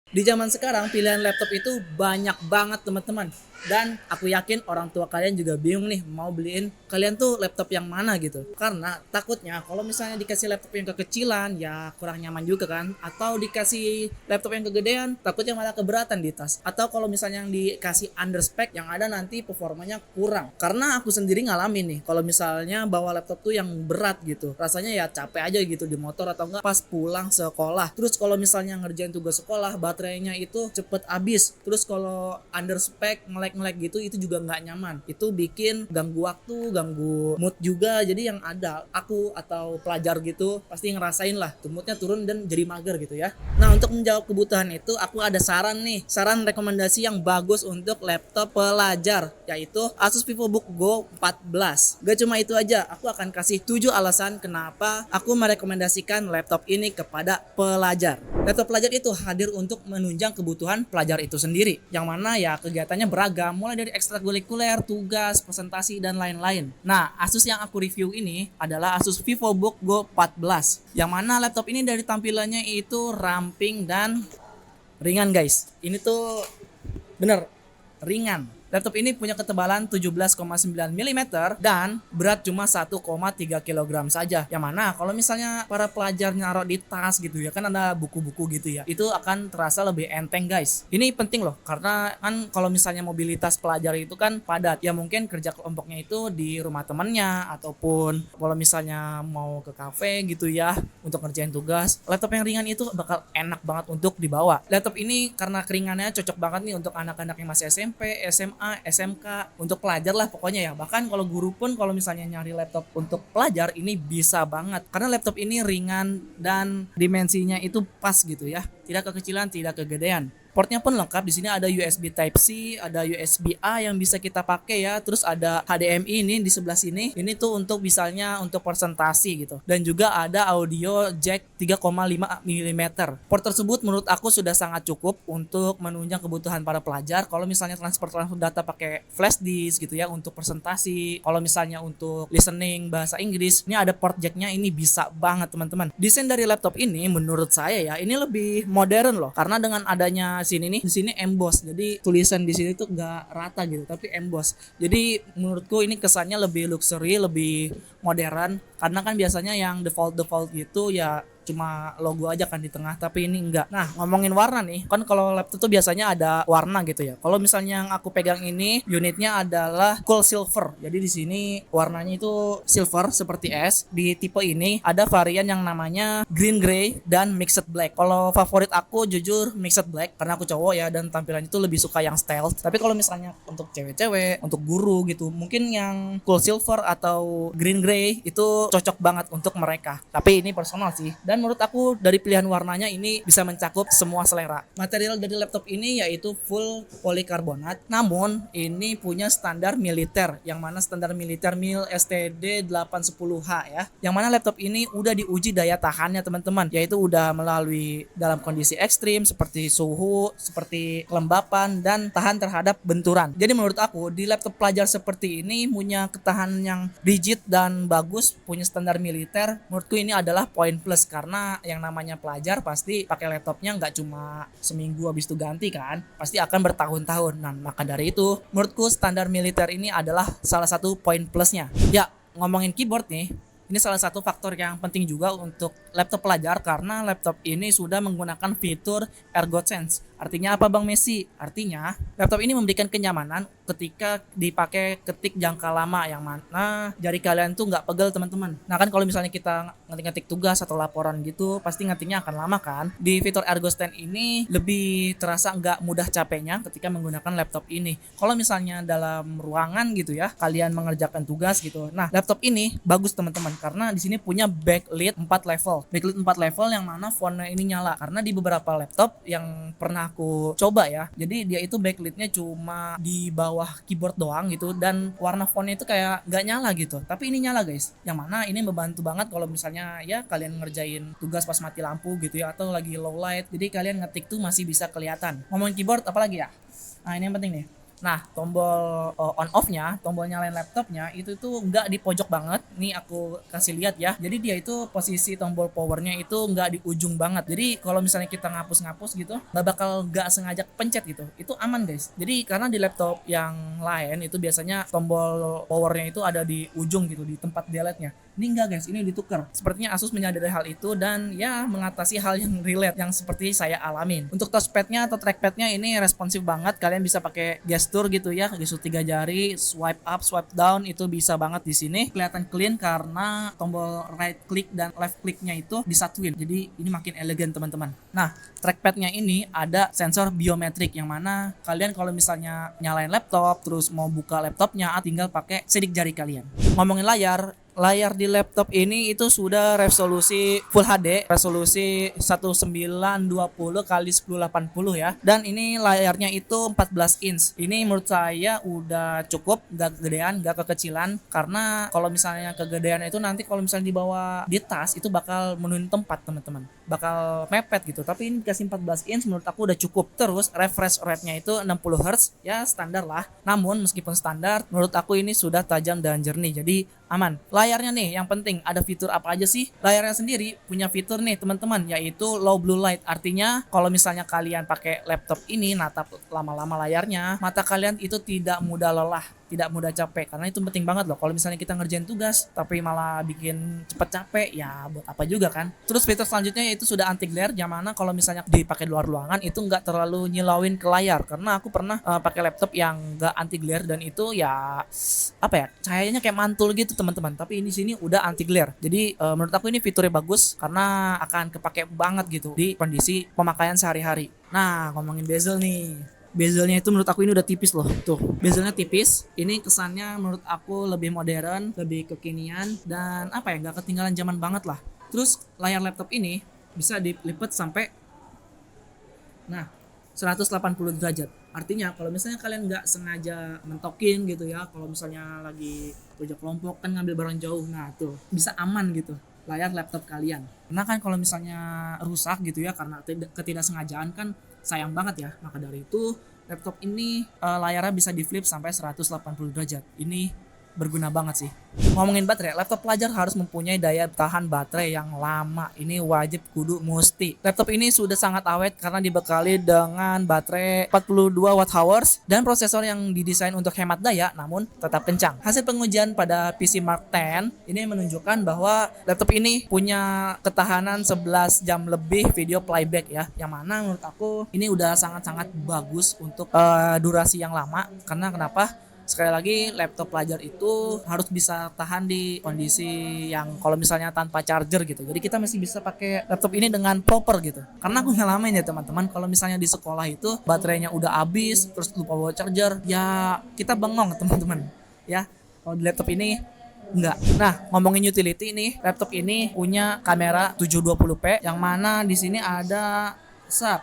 Di zaman sekarang pilihan laptop itu banyak banget teman-teman. Dan aku yakin orang tua kalian juga bingung nih mau beliin kalian tuh laptop yang mana gitu. Karena takutnya kalau misalnya dikasih laptop yang kekecilan ya kurang nyaman juga kan. Atau dikasih laptop yang kegedean takutnya malah keberatan di tas. Atau kalau misalnya yang dikasih under spec yang ada nanti performanya kurang. Karena aku sendiri ngalamin nih kalau misalnya bawa laptop tuh yang berat gitu. Rasanya ya capek aja gitu di motor atau enggak pas pulang sekolah. Terus kalau misalnya ngerjain tugas sekolah baterainya itu cepet habis. Terus kalau under spec ngelek gitu itu juga nggak nyaman. Itu bikin ganggu waktu, ganggu mood juga. Jadi yang ada aku atau pelajar gitu pasti ngerasain lah tuh moodnya turun dan jadi mager gitu ya. Nah untuk menjawab kebutuhan itu aku ada saran nih, saran rekomendasi yang bagus untuk laptop pelajar yaitu Asus VivoBook Go 14. Gak cuma itu aja, aku akan kasih 7 alasan kenapa aku merekomendasikan laptop ini kepada pelajar. Laptop pelajar itu hadir untuk menunjang kebutuhan pelajar itu sendiri, yang mana ya kegiatannya beragam, mulai dari ekstrakurikuler, tugas, presentasi, dan lain-lain. Nah, Asus yang aku review ini adalah Asus VivoBook Go 14, yang mana laptop ini dari tampilannya itu ramping dan ringan guys. Ini tuh bener ringan. Laptop ini punya ketebalan 17,9 mm dan berat cuma 1,3 kg saja. Yang mana kalau misalnya para pelajar naruh di tas gitu ya, kan ada buku-buku gitu ya. Itu akan terasa lebih enteng guys. Ini penting loh karena kan kalau misalnya mobilitas pelajar itu kan padat. Ya mungkin kerja kelompoknya itu di rumah temannya ataupun kalau misalnya mau ke kafe gitu ya untuk ngerjain tugas. Laptop yang ringan itu bakal enak banget untuk dibawa. Laptop ini karena keringannya cocok banget nih untuk anak-anak yang masih SMP, SMA, SMK, untuk pelajar lah pokoknya ya. Bahkan kalau guru pun kalau misalnya nyari laptop untuk pelajar ini bisa banget. Karena laptop ini ringan dan dimensinya itu pas gitu ya. Tidak kekecilan, tidak kegedean. Portnya pun lengkap. Di sini ada USB Type C, ada USB A yang bisa kita pakai ya. Terus ada HDMI ini di sebelah sini. Ini tuh untuk misalnya untuk presentasi gitu. Dan juga ada audio jack 3,5 mm. Port tersebut menurut aku sudah sangat cukup untuk menunjang kebutuhan para pelajar. Kalau misalnya transfer data pakai flash disk gitu ya untuk presentasi. Kalau misalnya untuk listening bahasa Inggris, ini ada port jacknya, ini bisa banget teman-teman. Desain dari laptop ini menurut saya ya ini lebih modern loh. Karena dengan adanya sini nih, di sini emboss. Jadi tulisan di sini tuh gak rata gitu, tapi emboss. Jadi menurutku ini kesannya lebih luxury, lebih modern. Karena kan biasanya yang default gitu ya cuma logo aja kan di tengah, tapi ini enggak. Nah, ngomongin warna nih, kan kalau laptop tuh biasanya ada warna gitu ya. Kalau misalnya yang aku pegang ini, unitnya adalah cool silver. Jadi di sini warnanya itu silver seperti es. Di tipe ini ada varian yang namanya green gray dan mixed black. Kalau favorit aku jujur mixed black karena aku cowok ya dan tampilan itu lebih suka yang stealth. Tapi kalau misalnya untuk cewek-cewek, untuk guru gitu, mungkin yang cool silver atau green gray itu cocok banget untuk mereka. Tapi ini personal sih. Dan menurut aku dari pilihan warnanya ini bisa mencakup semua selera. Material dari laptop ini yaitu full polikarbonat, namun ini punya standar militer, yang mana standar militer MIL STD 810H ya. Yang mana laptop ini udah diuji daya tahannya teman-teman, yaitu udah melalui dalam kondisi ekstrim seperti suhu, seperti kelembapan dan tahan terhadap benturan. Jadi menurut aku di laptop pelajar seperti ini punya ketahanan yang rigid dan bagus, punya standar militer. Menurutku ini adalah poin plus karena yang namanya pelajar pasti pakai laptopnya nggak cuma seminggu habis itu ganti kan, pasti akan bertahun-tahun. Nah maka dari itu menurutku standar militer ini adalah salah satu poin plusnya. Ya ngomongin keyboard nih, ini salah satu faktor yang penting juga untuk laptop pelajar karena laptop ini sudah menggunakan fitur Ergot Sense. Artinya apa Bang Messi? Artinya laptop ini memberikan kenyamanan ketika dipakai ketik jangka lama, yang mana jari kalian tuh nggak pegel teman-teman. Nah kan kalau misalnya kita ngetik-ngetik tugas atau laporan gitu pasti ngetiknya akan lama kan. Di fitur Ergo Stand ini lebih terasa nggak mudah capeknya ketika menggunakan laptop ini. Kalau misalnya dalam ruangan gitu ya kalian mengerjakan tugas gitu. Nah laptop ini bagus teman-teman karena di sini punya backlit 4 level. Backlit 4 level yang mana fontnya ini nyala. Karena di beberapa laptop yang pernah aku coba ya, jadi dia itu backlightnya cuma di bawah keyboard doang gitu dan warna fontnya itu kayak nggak nyala gitu. Tapi ini nyala guys, yang mana ini membantu banget kalau misalnya ya kalian ngerjain tugas pas mati lampu gitu ya atau lagi low light, jadi kalian ngetik tuh masih bisa kelihatan. Ngomongin keyboard apalagi ya, nah ini yang penting nih, Nah, tombol on off-nya, tombol nyalain laptopnya itu tuh nggak di pojok banget. Nih aku kasih lihat ya. Jadi dia itu posisi tombol powernya itu nggak di ujung banget. Jadi kalau misalnya kita ngapus-ngapus gitu, nggak sengaja pencet gitu. Itu aman guys. Jadi karena di laptop yang lain itu biasanya tombol powernya itu ada di ujung gitu, di tempat delete-nya. Ini enggak guys, ini ditukar. Sepertinya Asus menyadari hal itu dan ya mengatasi hal yang relate yang seperti saya alamin. Untuk touchpadnya atau trackpadnya ini responsif banget. Kalian bisa pakai gestur gitu ya, gestur 3 jari, swipe up, swipe down itu bisa banget di sini. Kelihatan clean karena tombol right click dan left clicknya itu disatuin. Jadi ini makin elegan teman-teman. Nah, trackpadnya ini ada sensor biometrik yang mana kalian kalau misalnya nyalain laptop terus mau buka laptopnya tinggal pakai sidik jari kalian. Ngomongin layar di laptop ini itu sudah resolusi Full HD, resolusi 1920 kali 1080 ya. Dan ini layarnya itu 14 inch. Ini menurut saya udah cukup, gak kegedean, gak kekecilan. Karena kalau misalnya kegedean itu nanti kalau misalnya dibawa di tas itu bakal menuhin tempat teman-teman. Bakal mepet gitu. Tapi ini dikasih 14 inch menurut aku udah cukup. Terus refresh rate-nya itu 60 Hz, ya standar lah. Namun meskipun standar, menurut aku ini sudah tajam dan jernih. Jadi aman. Layarnya nih yang penting ada fitur apa aja sih? Layarnya sendiri punya fitur nih teman-teman, yaitu low blue light. Artinya kalau misalnya kalian pakai laptop ini natap lama-lama layarnya, mata kalian itu tidak mudah lelah, tidak mudah capek. Karena itu penting banget loh. Kalau misalnya kita ngerjain tugas tapi malah bikin cepet capek, ya buat apa juga kan? Terus fitur selanjutnya yaitu sudah anti glare, yang mana kalau misalnya dipakai luar ruangan itu nggak terlalu nyilauin ke layar. Karena aku pernah pakai laptop yang nggak anti glare dan itu ya apa ya, cahayanya kayak mantul gitu teman-teman. Tapi ini sini udah anti glare. Jadi menurut aku ini fiturnya bagus karena akan kepake banget gitu di kondisi pemakaian sehari-hari. Nah, ngomongin bezel nih. Bezelnya itu menurut aku ini udah tipis loh. Tuh, bezelnya tipis. Ini kesannya menurut aku lebih modern, lebih kekinian dan apa ya, nggak ketinggalan zaman banget lah. Terus layar laptop ini bisa dilipat sampai 180 derajat. Artinya kalau misalnya kalian nggak sengaja mentokin gitu ya, kalau misalnya lagi kerja kelompok kan ngambil barang jauh, nah tuh bisa aman gitu layar laptop kalian. Karena kan kalau misalnya rusak gitu ya karena ketidaksengajaan kan sayang banget ya. Maka dari itu laptop ini layarnya bisa di flip sampai 180 derajat. Ini berguna banget sih. Ngomongin baterai, laptop pelajar harus mempunyai daya tahan baterai yang lama. Ini wajib kudu musti. Laptop ini sudah sangat awet karena dibekali dengan baterai 42 Wh dan prosesor yang didesain untuk hemat daya namun tetap kencang. Hasil pengujian pada PC Mark 10 ini menunjukkan bahwa laptop ini punya ketahanan 11 jam lebih video playback ya. Yang mana menurut aku ini udah sangat-sangat bagus untuk durasi yang lama. Karena kenapa? Sekali lagi laptop pelajar itu harus bisa tahan di kondisi yang kalau misalnya tanpa charger gitu. Jadi kita masih bisa pakai laptop ini dengan proper gitu. Karena aku ngalamin ya teman-teman, kalau misalnya di sekolah itu baterainya udah habis terus lupa bawa charger, ya kita bengong teman-teman. Ya, kalau di laptop ini enggak. Nah, ngomongin utility nih, laptop ini punya kamera 720p yang mana di sini ada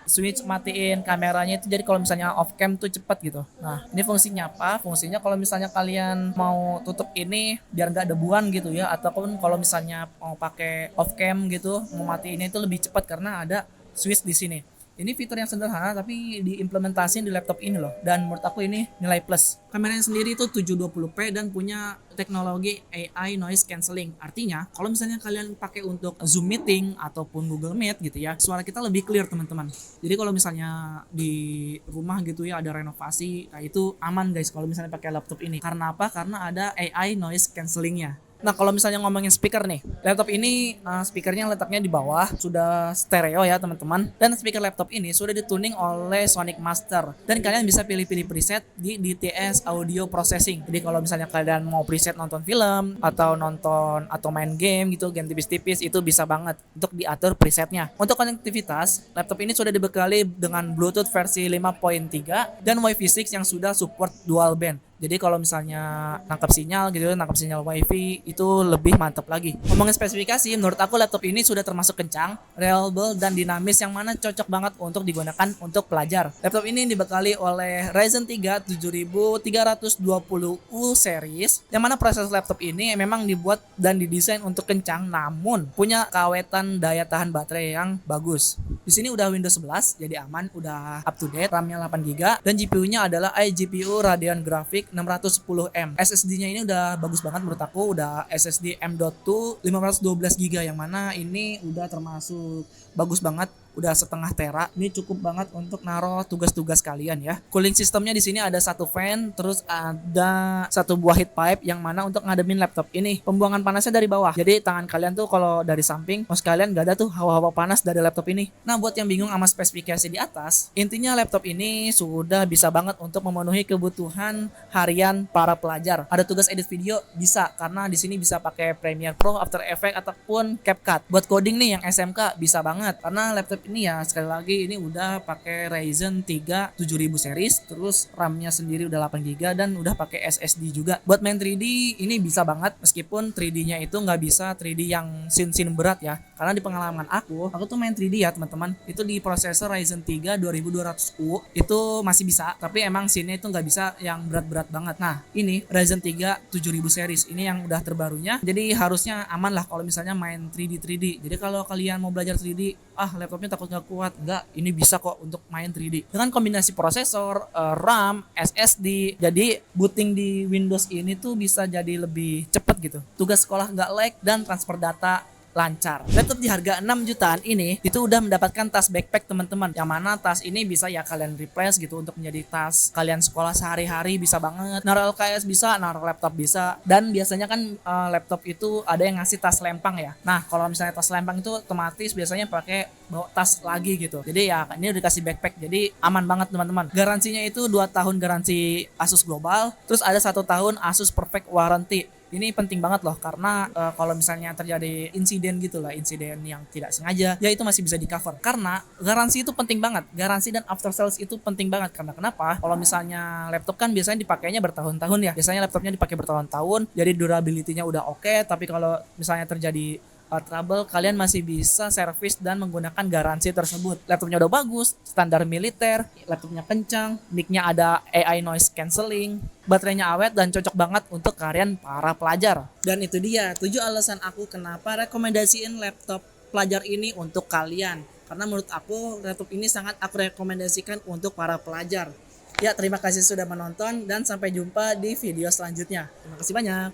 switch matiin kameranya itu, jadi kalau misalnya off cam tuh cepet gitu. Nah, ini fungsinya apa? Fungsinya kalau misalnya kalian mau tutup ini biar nggak debuan gitu ya, ataupun kalau misalnya mau pakai off cam gitu, mau matiin itu lebih cepat karena ada switch di sini. Ini fitur yang sederhana tapi diimplementasiin di laptop ini loh, dan menurut aku ini nilai plus. Kameranya sendiri itu 720p dan punya teknologi AI noise cancelling. Artinya kalau misalnya kalian pakai untuk Zoom meeting ataupun Google Meet gitu ya, suara kita lebih clear teman-teman. Jadi kalau misalnya di rumah gitu ya ada renovasi, nah itu aman guys kalau misalnya pakai laptop ini. Karena apa? Karena ada AI noise cancellingnya. Nah, kalau misalnya ngomongin speaker nih, laptop ini speakernya letaknya di bawah, sudah stereo ya teman-teman. Dan speaker laptop ini sudah dituning oleh Sonic Master. Dan kalian bisa pilih-pilih preset di DTS Audio Processing. Jadi kalau misalnya kalian mau preset nonton film atau main game gitu, game tipis-tipis, itu bisa banget untuk diatur presetnya. Untuk konektivitas, laptop ini sudah dibekali dengan Bluetooth versi 5.3 dan Wi-Fi 6 yang sudah support dual band. Jadi kalau misalnya nangkap sinyal gitu, nangkap sinyal wifi itu lebih mantap lagi. Ngomongin spesifikasi, menurut aku laptop ini sudah termasuk kencang, reliable dan dinamis yang mana cocok banget untuk digunakan untuk pelajar. Laptop ini dibekali oleh Ryzen 3 7320U series, yang mana proses laptop ini memang dibuat dan didesain untuk kencang namun punya keawetan daya tahan baterai yang bagus. Di sini udah Windows 11, jadi aman, udah up to date. RAM-nya 8GB dan GPU-nya adalah iGPU Radeon Graphics 610M. SSD-nya ini udah bagus banget menurut aku, udah SSD M.2 512GB yang mana ini udah termasuk bagus banget, udah setengah tera. Ini cukup banget untuk naruh tugas-tugas kalian ya. Cooling sistemnya di sini ada satu fan, terus ada satu buah heat pipe yang mana untuk ngademin laptop ini. Pembuangan panasnya dari bawah. Jadi tangan kalian tuh kalau dari samping, mouse kalian gak ada tuh hawa-hawa panas dari laptop ini. Nah, buat yang bingung sama spesifikasi di atas, intinya laptop ini sudah bisa banget untuk memenuhi kebutuhan harian para pelajar. Ada tugas edit video bisa, karena di sini bisa pakai Premiere Pro, After Effects ataupun CapCut. Buat coding nih yang SMK bisa banget, karena laptop ini ya sekali lagi ini udah pakai Ryzen 3 7000 series, terus RAM-nya sendiri udah 8GB dan udah pakai SSD juga. Buat main 3D ini bisa banget, meskipun 3D-nya itu nggak bisa 3D yang scene berat ya. Karena di pengalaman aku tuh main 3D ya teman-teman, itu di prosesor Ryzen 3 2200U itu masih bisa, tapi emang scene-nya itu nggak bisa yang berat-berat banget. Nah, ini Ryzen 3 7000 series ini yang udah terbarunya, jadi harusnya aman lah kalau misalnya main 3D. Jadi kalau kalian mau belajar 3D, laptopnya takut nggak kuat, nggak, ini bisa kok untuk main 3D dengan kombinasi prosesor, RAM, SSD. Jadi booting di Windows ini tuh bisa jadi lebih cepet gitu, tugas sekolah nggak lag dan transfer data lancar. Laptop di harga 6 jutaan ini itu udah mendapatkan tas backpack teman-teman, yang mana tas ini bisa ya kalian replace gitu untuk menjadi tas kalian sekolah sehari-hari, bisa banget naruh LKS, bisa naruh laptop, bisa. Dan biasanya kan laptop itu ada yang ngasih tas lempang ya. Nah, kalau misalnya tas lempang itu otomatis biasanya pakai bawa tas lagi gitu. Jadi ya ini udah dikasih backpack, jadi aman banget teman-teman. Garansinya itu 2 tahun garansi Asus Global, terus ada 1 tahun Asus Perfect Warranty. Ini penting banget loh, karena kalau misalnya terjadi insiden gitu lah, insiden yang tidak sengaja, ya itu masih bisa di cover. Karena garansi itu penting banget, garansi dan after sales itu penting banget. Karena kenapa? Kalau misalnya laptop kan biasanya dipakainya bertahun-tahun ya, biasanya laptopnya dipakai bertahun-tahun, jadi durability-nya udah oke. Tapi kalau misalnya terjadi trouble, kalian masih bisa servis dan menggunakan garansi tersebut. Laptopnya udah bagus, standar militer, laptopnya kencang, mic-nya ada AI noise cancelling, baterainya awet dan cocok banget untuk kalian para pelajar. Dan itu dia 7 alasan aku kenapa rekomendasiin laptop pelajar ini untuk kalian. Karena menurut aku laptop ini sangat aku rekomendasikan untuk para pelajar. Ya, terima kasih sudah menonton dan sampai jumpa di video selanjutnya. Terima kasih banyak.